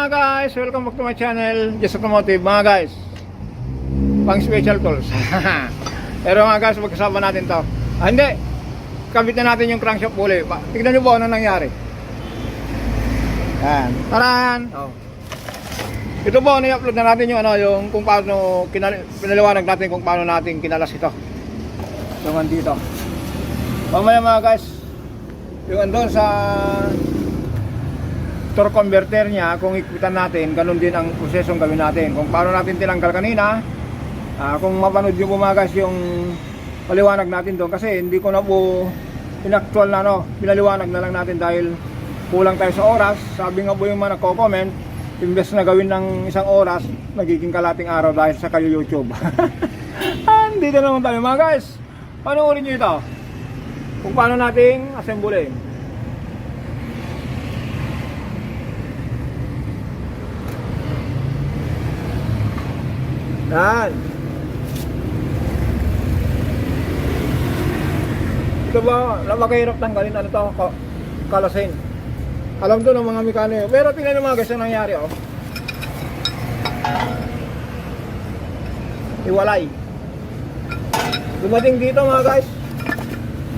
mga guys, welcome back to my channel, Just Automotive mga guys. Pang special tools. Pero mga guys, magkasama natin to. Hindi, kabit na natin yung crankshaft pulley. Tignan nyo po ano nangyari. Yan, taran. Ito po, ni-upload na natin yung yung kung paano pinaliwanag natin kung paano natin kinalas ito. Yung andito. Mamaya mga guys, yung andun sa torque converter niya, kung ikutan natin, ganun din ang prosesong gawin natin. Kung paano natin tinanggal kanina, kung mapanood nyo po mga guys yung paliwanag natin doon, kasi hindi ko na po in-actual na pinaliwanag na lang natin dahil kulang tayo sa oras. Sabi nga po yung mga nagko-comment, imbes na gawin ng isang oras, magiging kalating araw dahil sa kayo YouTube. Dito naman tayo mga guys, panoorin nyo ito kung paano nating assemblein. Yan. Ito ba, napakahirap tanggalin ano to, kalasin. Alam to ng mga mekaniko. Pero tingnan nyo mga guys, ang nangyari Iwalay. Dumating dito mga guys,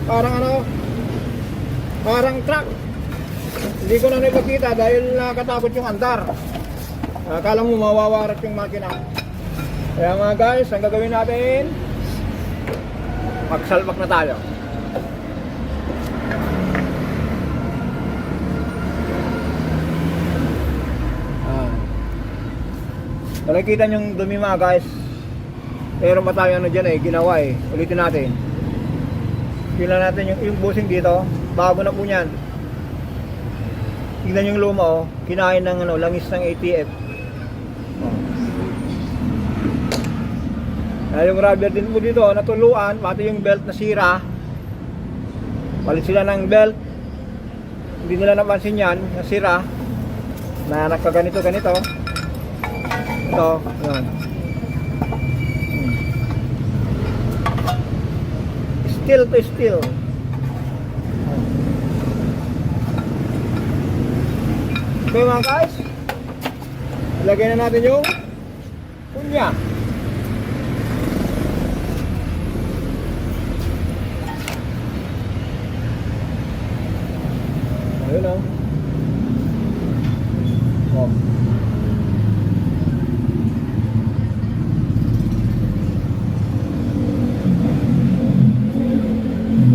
parang parang truck. Hindi ko na naipagkita dahil nakatakot yung andar. Akala mo mawawarat yung makina. Kaya mga guys, ang gagawin natin, magsalpak na tayo. Nakikita yung dumi mga guys. Meron pa tayo dyan ginawa Ulitin natin. Tingnan natin yung busing dito. Bago na po yan. Tingnan yung luma kinain ng langis ng ATF. Yung rubber din po dito natuluan, pati yung belt na sira. Palit sila ng belt. Hindi nila napansin yan, nasira. Na nagkaganito ganito. Ito, yan. Steel to steel. Okay mga guys, ilagay na natin yung punya. Ayun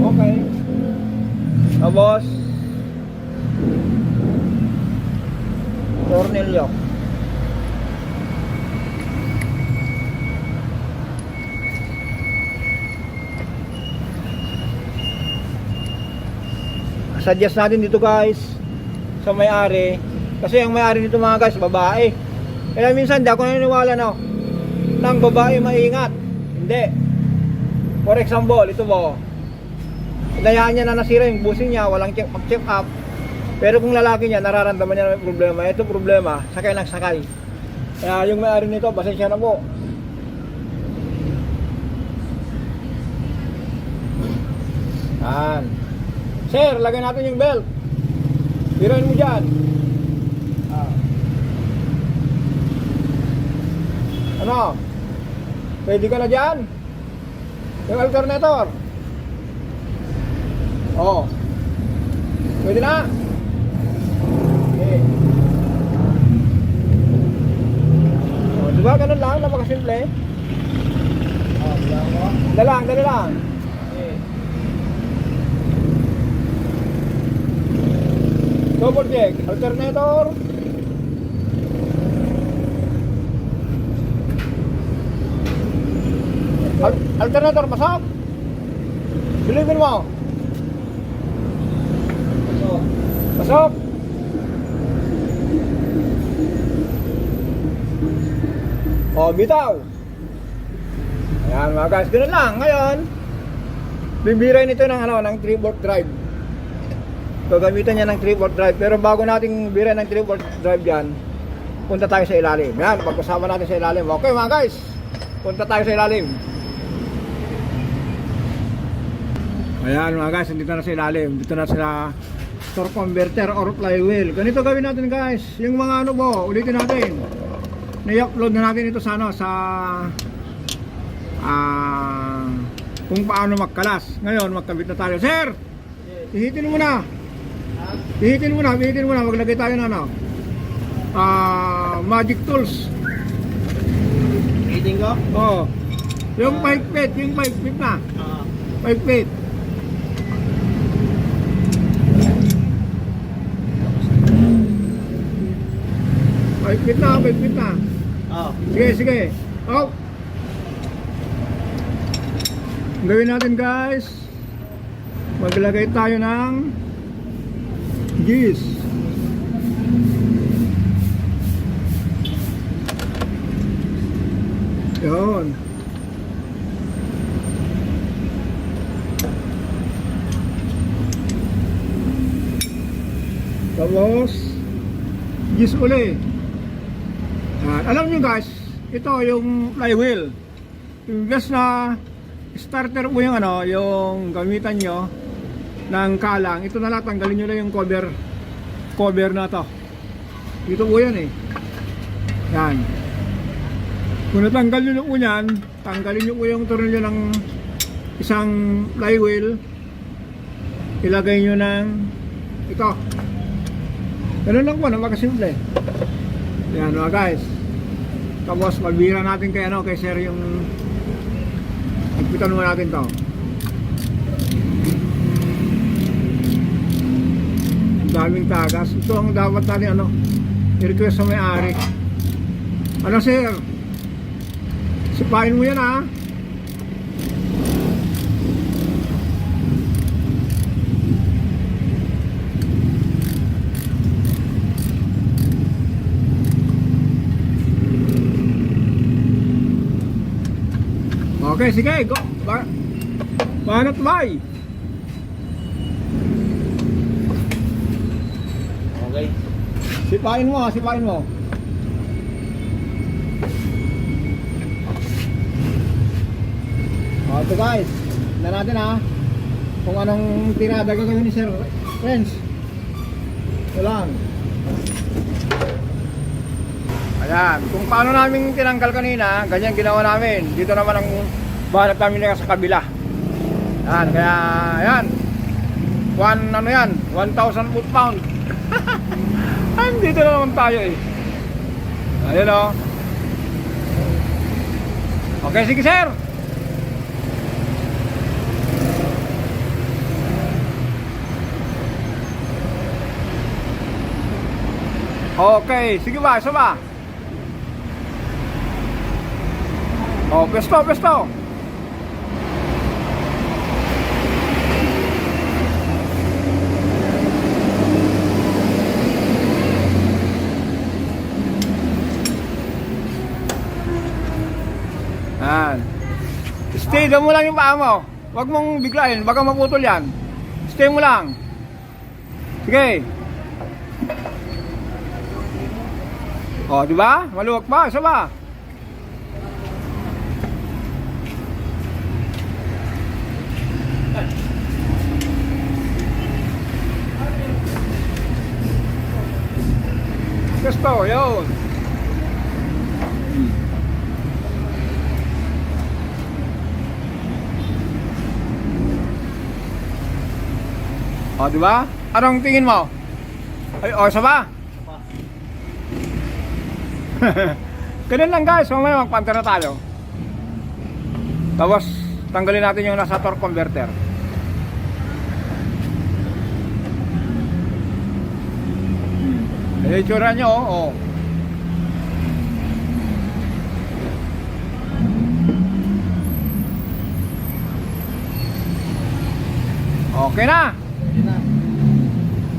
okay. Tapos tornilyo. Suggest natin dito guys sa may-ari, kasi ang may-ari nito mga guys babae. Kaya minsan di ako naniniwala ng babae maingat. Hindi. For example, ito po, dayaan niya na nasira yung busing niya, walang check up. Pero kung lalaki niya, nararamdaman niya may problema. Ito problema, sakay ng sakay. Kaya yung may-ari nito, pasensya na po. Yan. Sir, lagay natin yung belt. Biruin mo dyan. Ano? Pwede ka na dyan? Yung alternator. Pwede na. Okay. Diba ganun lang, napakasimple. Dali lang. Double check, alternator. Alternator pasok. Bilibin mo. Pasok. Bitaw. Ayan mga guys, ganoon lang. Ngayon, bibirain ito ng 3-volt drive. Gagamitan niya ng 3-volt drive. Pero bago nating birain ng 3-volt drive yan, punta tayo sa ilalim. Yan, pagkasama natin sa ilalim. Okay mga guys, punta tayo sa ilalim. Ayan mga guys, dito na sa ilalim. Dito na sila torque converter or flywheel. Ganito gawin natin guys. Yung mga ano po, ulitin natin. Na-upload na natin ito sa ano, sa kung paano magkalas. Ngayon, magkabit na tayo. Sir! Pihitin mo na. Pihitin mo na. Maglagay tayo ng ano. Magic tools. Pihitin ko? Oo. Yung 5 feet na. 5 feet. Five feet na. Oo. Sige. Oh. Gawin natin guys. Maglagay tayo ng gis. Yun. Tapos gis uli. Alam nyo guys, ito yung flywheel. Yung gas na starter po yung ano, yung gamitan nyo ng kalang. Ito na lang, tanggalin nyo lang yung cover na to. Ito po yan eh. Yan. Kung natanggal nyo po yan, tanggalin nyo po yung tornilyo ng isang flywheel. Ilagay nyo ng ito. Ganun lang po, napakasimple. Yan mga guys. Tapos magbira natin kay ano, kay sir yung igpitan mo natin to. Ang daming tagas. Ito ang dapat natin ano, i-request sa may-ari. Ano sir? Sipain mo yan ha. Okay, sige, go. Banat bay. Okay. Sipain mo. Ito guys, tignan natin ha kung anong tirada gagawin ni Sir Friends. Ito lang. Ayan, kung paano namin tinanggal kanina, ganyan ginawa namin. Dito naman ang banat namin na sa kabila. Ayan, kaya ayan. 1,000 foot-pound. Dito na naman tayo eh. Ayan o. Okay, sige sir. Okay, sige ba, isa ba? Oh, pesto. Yan. Stay doon mo lang yung paa mo. Huwag mong biglayin, baka maputol yan. Stay mo lang. Sige. Oh, di ba? Maluwag pa, isa ba? Gusto, yun. Oh, di ba? Anong tingin mo? Ay, oh, isa ba? Ganun lang guys, mamaya magpanta na tayo. Tapos tanggalin natin yung nasa torque converter. Ayan yung tsura nyo oh. Okay na.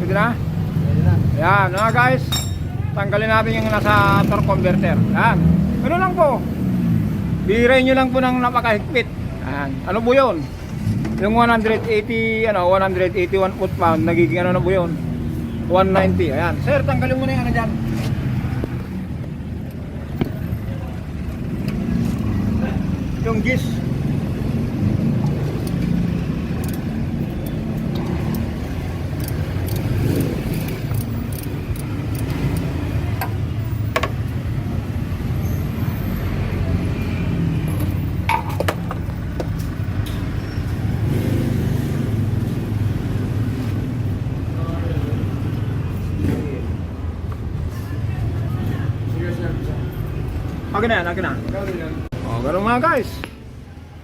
Pwede na? Ayan mga guys, tanggalin natin yung nasa torque converter. Yan. Ano lang po. Biray nyo lang po ng napakahigpit. Yan. Ano po yun? Yung 180, 181 foot-pound, nagiging ano na po yun? 190. Ayan. Sir, tanggalin mo na yung ano dyan. Yung gis. Akin na yan, akin na. O, ganun mga guys.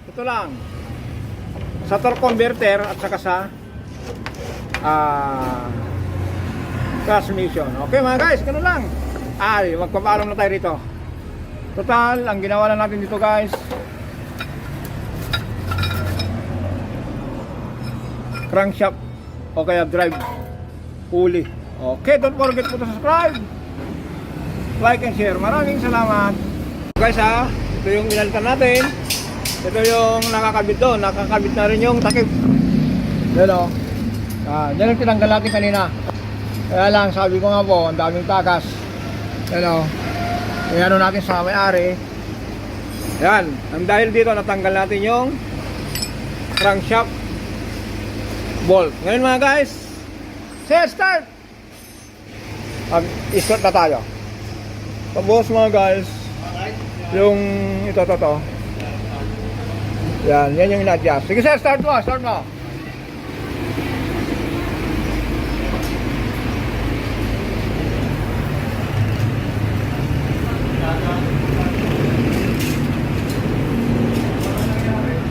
Ito lang. Sa torque converter at saka sa transmission. Okay mga guys, ganun lang. Ay, magpapaalam na tayo rito. Total, ang ginawa lang natin dito guys, crankshaft o kaya drive pulley. Okay, don't forget to subscribe, like and share. Maraming salamat. Guys ha, ito yung inalitan natin. Ito yung nakakabit doon. Nakakabit na rin yung takip. Yan o. Yan ang tinanggal natin kanina. Kaya lang, sabi ko nga po, ang daming takas. Yan o. Ayan natin sa may-ari. Yan. Ang dahil dito, natanggal natin yung crankshaft bolt. Ngayon mga guys, say start! Mag-start na tayo. Tapos mga guys, yung ito. Yan yung ina-adjust. Sige sir, start mo.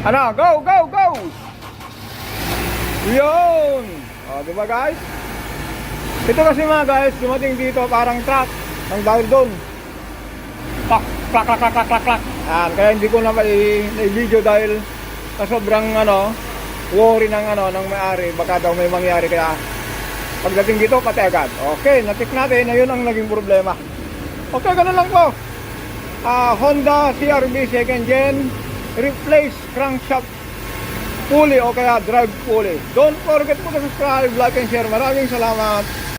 Ano, go! Yun! O, diba guys? Ito kasi mga guys, dumating dito parang truck. Ang dahil doon. Klak. Yan, kaya hindi ko na i-video dahil sa sobrang worry ng may-ari. Baka daw may mangyari, kaya pagdating dito, pati agad. Okay, natik natin na yun ang naging problema. Okay, ganun lang po. Honda CRV second gen, replace crankshaft pulley o kaya drive pulley. Don't forget to subscribe, like and share. Maraming salamat.